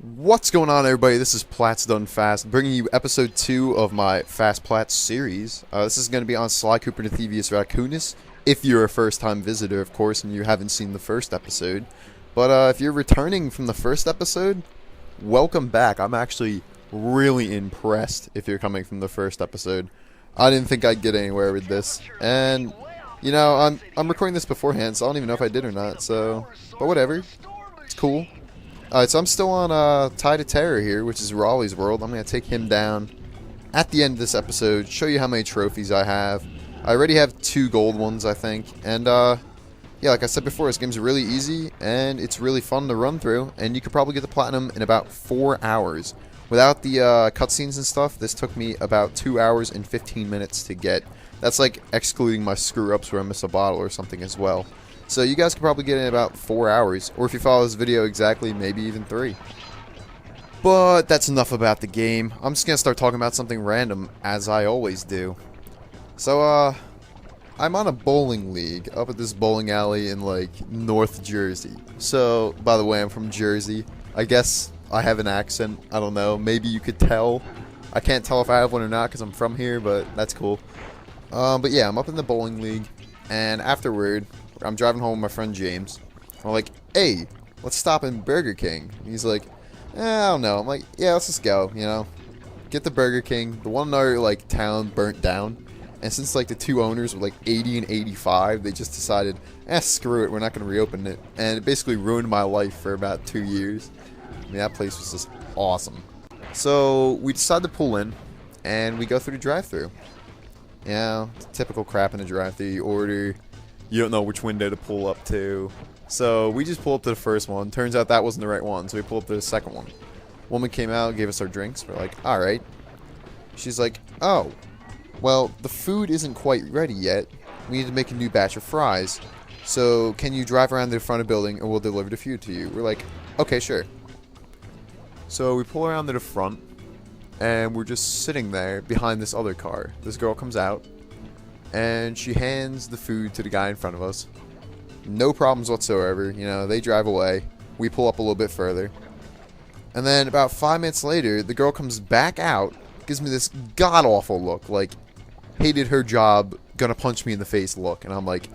What's going on, everybody? This is PlatsDoneFast, bringing you episode 2 of my Fast Plats series. This is going to be on Sly Cooper and Thievius Raccoonus, if you're a first-time visitor, of course, and you haven't seen the first episode. But if you're returning from the first episode, welcome back. I'm actually really impressed if you're coming from the first episode. I didn't think I'd get anywhere with this, and you know, I'm recording this beforehand, so I don't even know if I did or not. But whatever, it's cool. Alright, so I'm still on Tide of Terror here, which is Raleigh's world. I'm going to take him down at the end of this episode, show you how many trophies I have. I already have 2 gold ones, I think. And, yeah, like I said before, this game's really easy, and it's really fun to run through. And you could probably get the platinum in about 4 hours. Without the cutscenes and stuff, this took me about 2 hours and 15 minutes to get. That's like excluding my screw-ups where I miss a bottle or something as well. So you guys could probably get it in about 4 hours, or if you follow this video exactly, maybe even 3. But that's enough about the game. I'm just going to start talking about something random, as I always do. So, I'm on a bowling league up at this bowling alley in, like, North Jersey. So, by the way, I'm from Jersey. I guess I have an accent. I don't know. Maybe you could tell. I can't tell if I have one or not because I'm from here, but that's cool. But yeah, I'm up in the bowling league, and afterward, I'm driving home with my friend James. I'm like, hey, let's stop in Burger King. And he's like, I don't know. I'm like, yeah, let's just go, you know. Get the Burger King. The one in our, like, town burnt down. And since, like, the 2 owners were, like, 80 and 85, they just decided, screw it, we're not going to reopen it. And it basically ruined my life for about 2 years. I mean, that place was just awesome. So, we decided to pull in, and we go through the drive-thru. You know, typical crap in the drive-thru. You order. You don't know which window to pull up to. So we just pulled up to the first one. Turns out that wasn't the right one, so we pulled up to the second one. Woman came out, gave us our drinks. We're like, alright. She's like, oh, well, the food isn't quite ready yet. We need to make a new batch of fries. So can you drive around to the front of the building and we'll deliver the food to you? We're like, okay, sure. So we pull around to the front, and we're just sitting there behind this other car. This girl comes out, and she hands the food to the guy in front of us. No problems whatsoever. You know, they drive away. We pull up a little bit further. And then about 5 minutes later, the girl comes back out, gives me this god-awful look, like, hated her job, gonna punch me in the face look. And I'm like,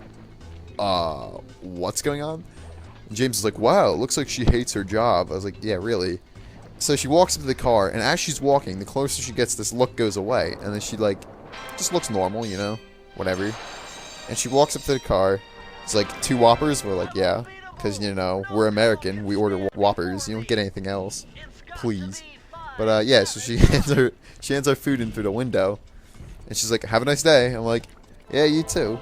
what's going on? And James is like, wow, it looks like she hates her job. I was like, yeah, really? So she walks up to the car, and as she's walking, the closer she gets, this look goes away. And then she, like, just looks normal, you know? Whatever. And she walks up to the car. It's like, 2 Whoppers? We're like, yeah. Because, you know, we're American. We order Whoppers. You don't get anything else. Please. But, yeah, so she hands our food in through the window. And she's like, have a nice day. I'm like, yeah, you too.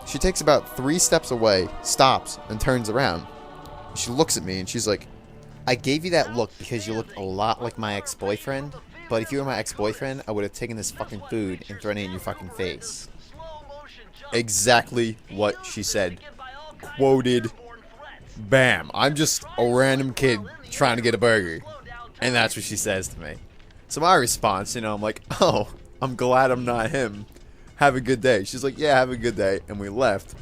She takes about 3 steps away, stops, and turns around. She looks at me, and she's like, I gave you that look because you looked a lot like my ex-boyfriend. But if you were my ex-boyfriend, I would have taken this fucking food and thrown it in your fucking face. exactly what she said. Quoted. Bam. I'm just a random kid trying to get a burger. And that's what she says to me. So my response, you know, I'm like, oh, I'm glad I'm not him. Have a good day. She's like, yeah, have a good day. And we left.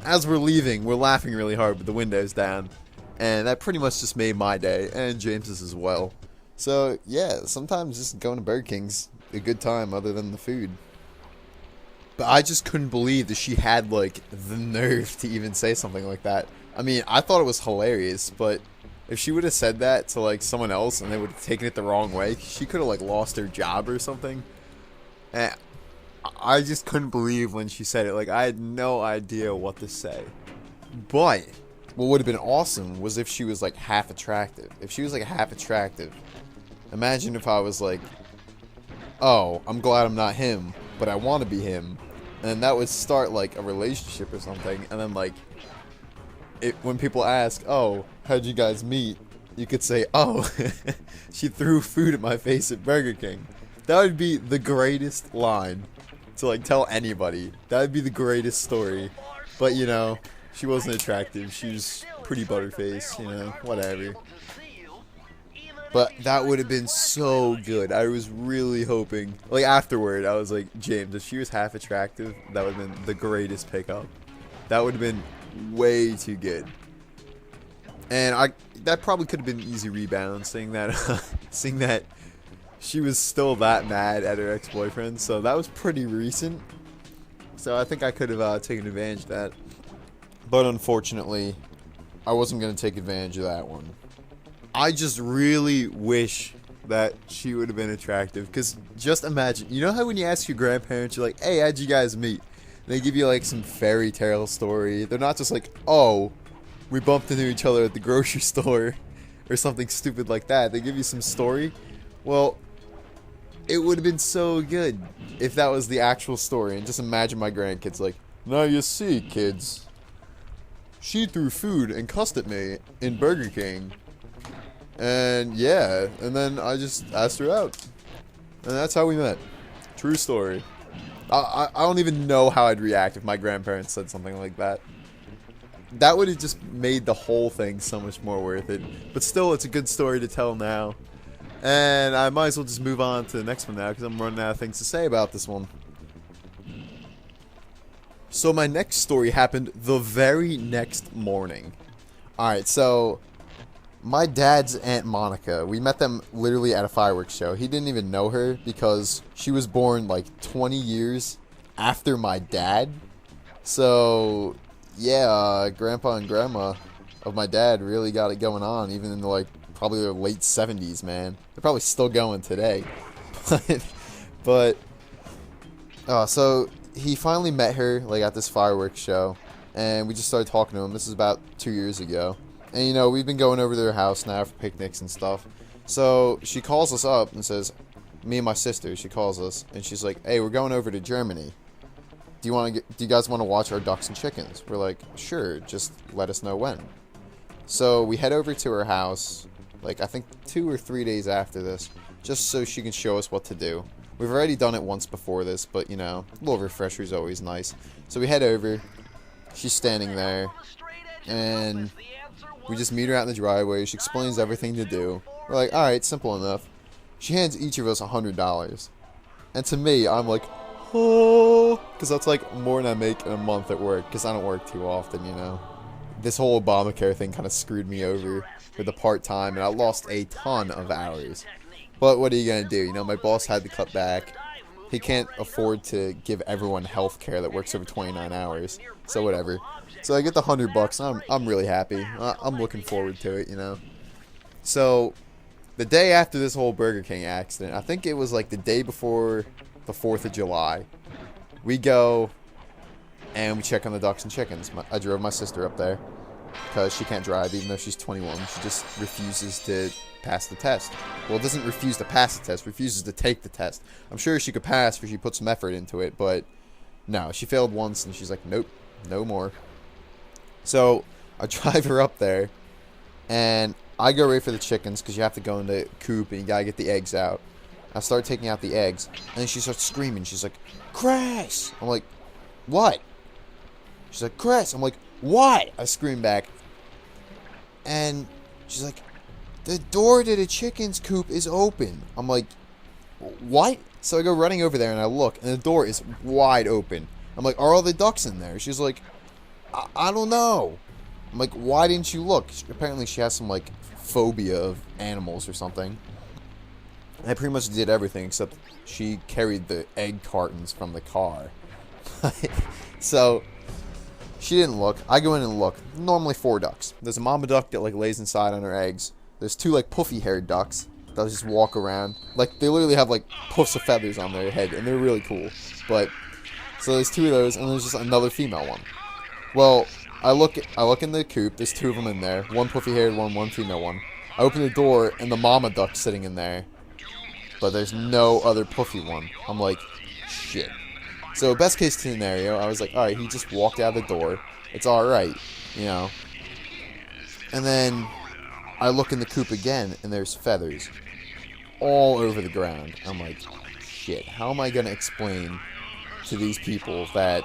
As we're leaving, we're laughing really hard, but the window's down. And that pretty much just made my day, and James's as well. So, yeah, sometimes just going to Burger King's a good time other than the food. But I just couldn't believe that she had, like, the nerve to even say something like that. I mean, I thought it was hilarious, but if she would have said that to, like, someone else and they would have taken it the wrong way, she could have, like, lost her job or something. And I just couldn't believe when she said it. Like, I had no idea what to say. But what would have been awesome was if she was, like, half attractive. If she was, like, half attractive, imagine if I was like, oh, I'm glad I'm not him, but I want to be him. And that would start, like, a relationship or something. And then, like, when people ask, oh, how'd you guys meet? You could say, oh, she threw food at my face at Burger King. That would be the greatest line to, like, tell anybody. That would be the greatest story. But, you know, she wasn't attractive. She was pretty butterface, you know, whatever. But that would have been so good. I was really hoping. Like, afterward, I was like, James, if she was half attractive, that would have been the greatest pickup. That would have been way too good. And that probably could have been an easy rebound, seeing that she was still that mad at her ex-boyfriend. So that was pretty recent. So I think I could have taken advantage of that. But unfortunately, I wasn't going to take advantage of that one. I just really wish that she would have been attractive. Because just imagine, you know how when you ask your grandparents, you're like, hey, how'd you guys meet? They give you like some fairy tale story. They're not just like, oh, we bumped into each other at the grocery store or something stupid like that. They give you some story. Well, it would have been so good if that was the actual story. And just imagine my grandkids like, now you see, kids, she threw food and cussed at me in Burger King. And yeah, and then I just asked her out. And that's how we met. True story. I don't even know how I'd react if my grandparents said something like that. That would have just made the whole thing so much more worth it. But still, it's a good story to tell now. And I might as well just move on to the next one now, because I'm running out of things to say about this one. So my next story happened the very next morning. Alright, so my dad's Aunt Monica, we met them literally at a fireworks show. He didn't even know her because she was born like 20 years after my dad. So yeah, grandpa and grandma of my dad really got it going on, even in the like probably the late 70s, man. They're probably still going today. So he finally met her like at this fireworks show, and we just started talking to him. This is about 2 years ago. And, you know, we've been going over to their house now for picnics and stuff. So she calls us up and says, me and my sister, she calls us, and she's like, hey, we're going over to Germany. Do you guys want to watch our ducks and chickens? We're like, sure, just let us know when. So we head over to her house, like I think 2 or 3 days after this, just so she can show us what to do. We've already done it once before this, but, you know, a little refresher is always nice. So we head over, she's standing there, and we just meet her out in the driveway. She explains everything to do. We're like, alright, simple enough. She hands each of us $100. And to me, I'm like, oh, because that's like more than I make in a month at work, because I don't work too often, you know. This whole Obamacare thing kind of screwed me over with the part-time, and I lost a ton of hours. But what are you going to do? You know, my boss had to cut back. He can't afford to give everyone health care that works over 29 hours. So whatever. So I get the $100, and I'm really happy. I'm looking forward to it, you know. So the day after this whole Burger King accident, I think it was like the day before the 4th of July, we go and we check on the ducks and chickens. I drove my sister up there because she can't drive even though she's 21. She just refuses to pass the test. Well, it doesn't refuse to pass the test, refuses to take the test. I'm sure she could pass if she put some effort into it, but no, she failed once and she's like, nope, no more. So I drive her up there, and I go right for the chickens because you have to go in the coop and you gotta get the eggs out. I start taking out the eggs, and then she starts screaming. She's like, Chris! I'm like, what? She's like, Chris! I'm like, what? I scream back. And she's like, the door to the chicken's coop is open. I'm like, what? So I go running over there and I look, and the door is wide open. I'm like, are all the ducks in there? She's like, I don't know. I'm like, why didn't you look? Apparently she has some like phobia of animals or something. I pretty much did everything except she carried the egg cartons from the car. So she didn't look. I go in and look. Normally 4 ducks. There's a mama duck that like lays inside on her eggs. There's 2 like puffy haired ducks that just walk around. Like they literally have like puffs of feathers on their head, and they're really cool. But so there's 2 of those, and there's just another female one. Well, I look in the coop. There's 2 of them in there. 1 puffy haired one female one. I open the door, and the mama duck's sitting in there. But there's no other puffy one. I'm like, shit. So best case scenario, I was like, alright, he just walked out the door. It's alright, you know. And then I look in the coop again, and there's feathers all over the ground. I'm like, shit, how am I going to explain to these people that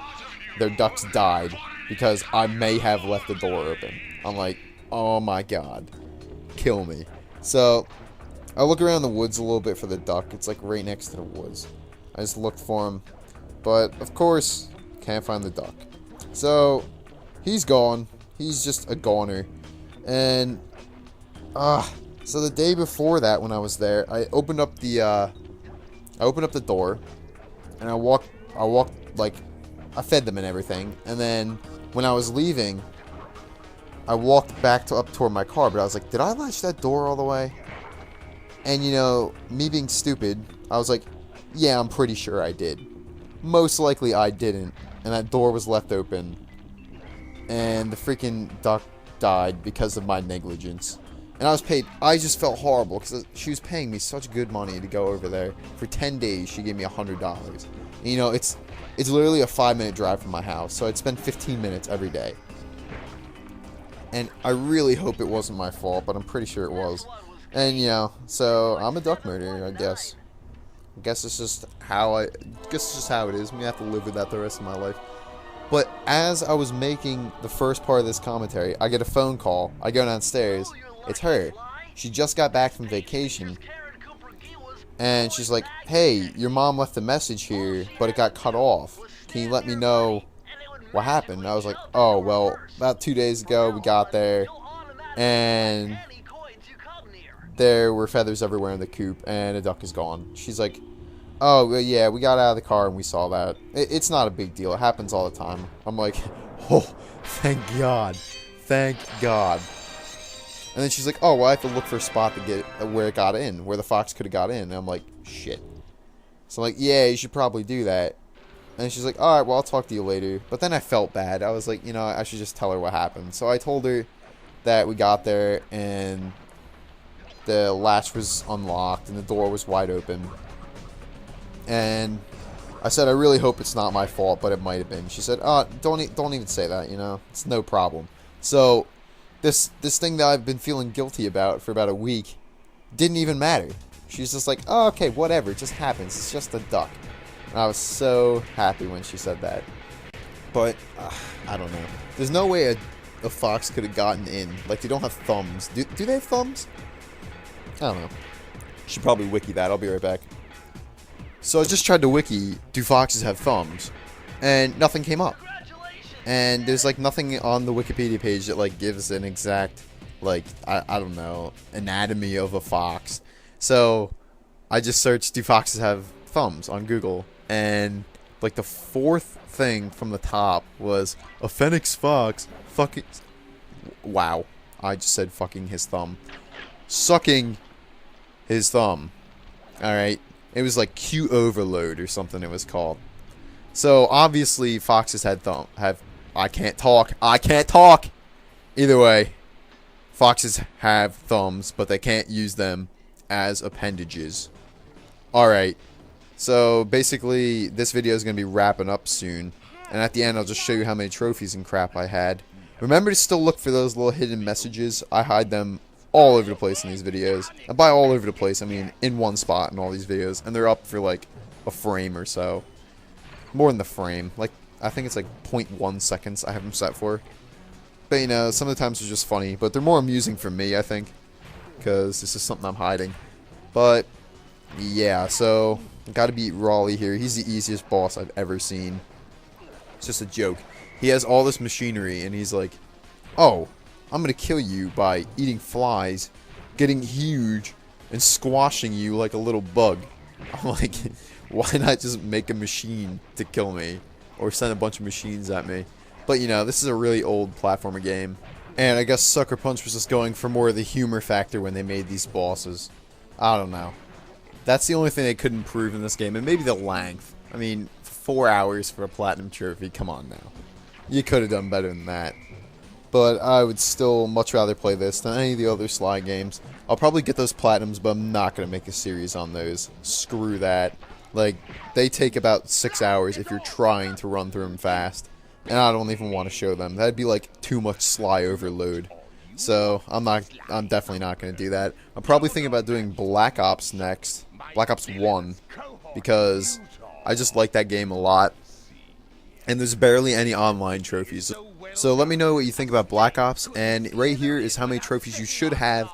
their ducks died because I may have left the door open? I'm like, oh my god, kill me. So I look around the woods a little bit for the duck. It's like right next to the woods. I just looked for him, but of course can't find the duck. So he's gone. He's just a goner. And so the day before that, when I was there, I opened up the door, and I walked like, I fed them and everything, and then when I was leaving, I walked back up toward my car, but I was like, did I latch that door all the way? And you know, me being stupid, I was like, yeah, I'm pretty sure I did. Most likely I didn't, and that door was left open, and the freaking duck died because of my negligence. And I was paid, I just felt horrible, because she was paying me such good money to go over there. For 10 days, she gave me $100. And, you know, it's literally a 5-minute drive from my house, so I'd spend 15 minutes every day. And I really hope it wasn't my fault, but I'm pretty sure it was. And, you know, so I'm a duck murderer, I guess. I guess it's just how it is. I'm gonna have to live with that the rest of my life. But as I was making the first part of this commentary, I get a phone call. I go downstairs. It's her. She just got back from vacation. And she's like, hey, your mom left a message here, but it got cut off. Can you let me know what happened? And I was like, oh, well, about 2 days ago we got there, and there were feathers everywhere in the coop, and a duck is gone. She's like, oh, well, yeah, we got out of the car and we saw that. It's not a big deal. It happens all the time. I'm like, oh, thank God. Thank God. And then she's like, oh, well, I have to look for a spot to get where it got in, where the fox could have got in. And I'm like, shit. So I'm like, yeah, you should probably do that. And she's like, all right, well, I'll talk to you later. But then I felt bad. I was like, you know, I should just tell her what happened. So I told her that we got there and the latch was unlocked and the door was wide open. And I said, I really hope it's not my fault, but it might have been. She said, oh, don't even say that, you know. It's no problem. So this thing that I've been feeling guilty about for about a week didn't even matter. She's just like, oh, okay, whatever. It just happens. It's just a duck. And I was so happy when she said that. But, I don't know. There's no way a fox could have gotten in. Like, they don't have thumbs. Do they have thumbs? I don't know. Should probably wiki that. I'll be right back. So I just tried to wiki, do foxes have thumbs? And nothing came up. And there's, like, nothing on the Wikipedia page that, like, gives an exact, like, I don't know, anatomy of a fox. So I just searched, do foxes have thumbs on Google? And, like, the fourth thing from the top was a Phoenix fox fucking... Wow. I just said fucking his thumb. Sucking his thumb. Alright. It was like Q overload or something it was called. So obviously foxes had I can't talk. Either way, foxes have thumbs, but they can't use them as appendages. Alright. So basically this video is going to be wrapping up soon. And at the end I'll just show you how many trophies and crap I had. Remember to still look for those little hidden messages. I hide them all over the place in these videos. And by all over the place, I mean in one spot in all these videos. And they're up for like a frame or so. More than the frame. Like, I think it's like 0.1 seconds I have them set for. But you know, some of the times they're just funny. But they're more amusing for me, I think. Because this is something I'm hiding. But, yeah, so gotta beat Raleigh here. He's the easiest boss I've ever seen. It's just a joke. He has all this machinery and he's like, oh, I'm gonna kill you by eating flies, getting huge, and squashing you like a little bug. I'm like, why not just make a machine to kill me? Or send a bunch of machines at me? But you know, this is a really old platformer game. And I guess Sucker Punch was just going for more of the humor factor when they made these bosses. I don't know. That's the only thing they could improve in this game. And maybe the length. I mean, 4 hours for a platinum trophy. Come on now. You could have done better than that. But I would still much rather play this than any of the other Sly games. I'll probably get those platinums, but I'm not going to make a series on those. Screw that. Like, they take about 6 hours if you're trying to run through them fast. And I don't even want to show them. That'd be like too much Sly overload. So, I'm definitely not going to do that. I'm probably thinking about doing Black Ops next. Black Ops 1. Because I just like that game a lot. And there's barely any online trophies. So let me know what you think about Black Ops. And right here is how many trophies you should have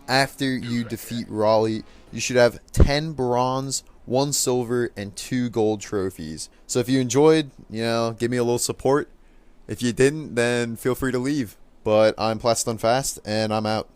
after you defeat Raleigh. You should have 10 bronze, 1 silver, and 2 gold trophies. So if you enjoyed, you know, give me a little support. If you didn't, then feel free to leave. But I'm PlatsDoneFast, and I'm out.